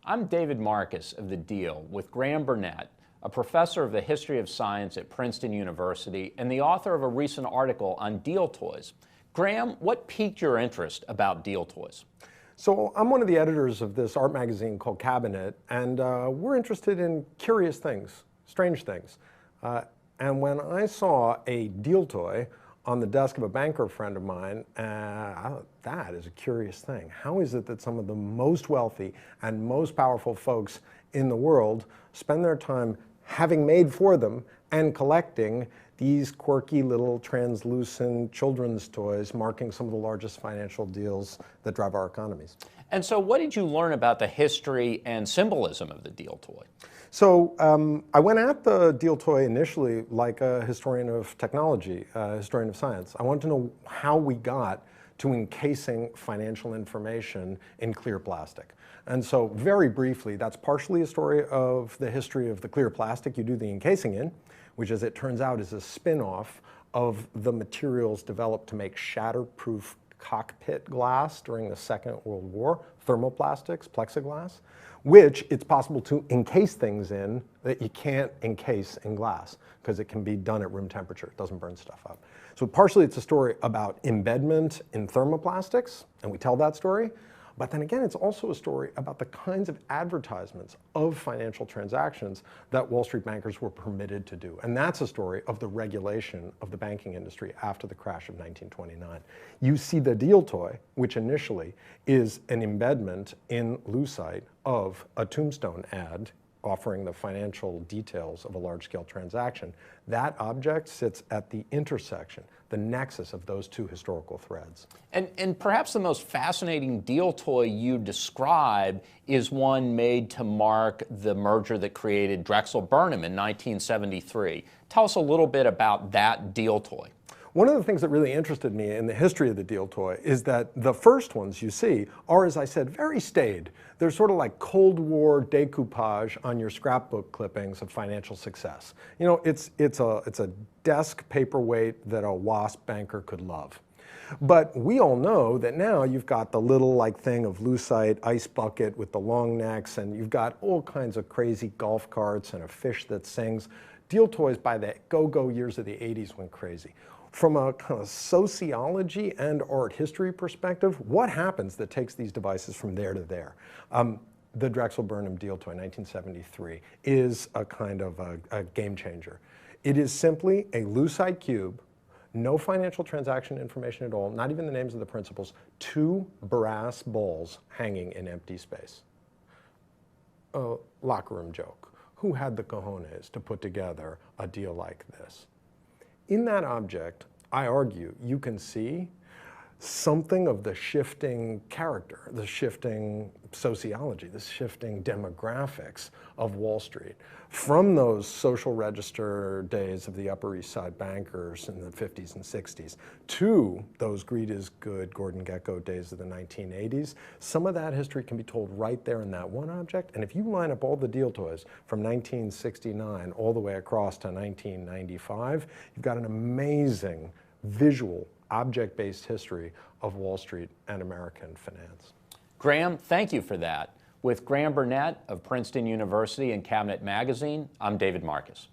I'm David Marcus of The Deal with Graham Burnett, a professor of the history of science at Princeton University and the author of a recent article on deal toys. Graham, what piqued your interest about deal toys? So I'm one of the editors of this art magazine called Cabinet, and we're interested in curious things, strange things. And when I saw a deal toy on the desk of a banker friend of mine, I thought, that is a curious thing. How is it that some of the most wealthy and most powerful folks in the world spend their time having made for them and collecting these quirky little translucent children's toys marking some of the largest financial deals that drive our economies? And so what did you learn about the history and symbolism of the deal toy? So I went at the deal toy initially like a historian of technology, a historian of science. I wanted to know how we got to encasing financial information in clear plastic. And so very briefly, that's partially a story of the history of the clear plastic you do the encasing in, which, as it turns out, is a spin-off of the materials developed to make shatterproof cockpit glass during the Second World War, thermoplastics, plexiglass, which it's possible to encase things in that you can't encase in glass because it can be done at room temperature. It doesn't burn stuff up. So partially it's a story about embedment in thermoplastics, and we tell that story. But then again, it's also a story about the kinds of advertisements of financial transactions that Wall Street bankers were permitted to do. And that's a story of the regulation of the banking industry after the crash of 1929. You see the deal toy, which initially is an embedment in Lucite of a tombstone ad offering the financial details of a large-scale transaction. That object sits at the intersection, the nexus of those two historical threads. And perhaps the most fascinating deal toy you describe is one made to mark the merger that created Drexel Burnham in 1973. Tell us a little bit about that deal toy. One of the things that really interested me in the history of the deal toy is that the first ones you see are, as I said, very staid. They're sort of like Cold War decoupage on your scrapbook clippings of financial success. You know, it's a desk paperweight that a WASP banker could love. But we all know that now you've got the little thing of Lucite ice bucket with the long necks, and you've got all kinds of crazy golf carts and a fish that sings. Deal toys by the go-go years of the 80s went crazy. From a kind of sociology and art history perspective, what happens that takes these devices from there to there? The Drexel Burnham deal toy, 1973, is a kind of a game changer. It is simply a Lucite cube, no financial transaction information at all, not even the names of the principals, two brass balls hanging in empty space. A locker room joke. Who had the cojones to put together a deal like this? In that object, I argue, you can see something of the shifting character, the shifting sociology, the shifting demographics of Wall Street. From those social register days of the Upper East Side bankers in the 50s and 60s to those greed is good Gordon Gekko days of the 1980s, some of that history can be told right there in that one object. And if you line up all the deal toys from 1969 all the way across to 1995, you've got an amazing visual object-based history of Wall Street and American finance. Graham, thank you for that. With Graham Burnett of Princeton University and Cabinet Magazine, I'm David Marcus.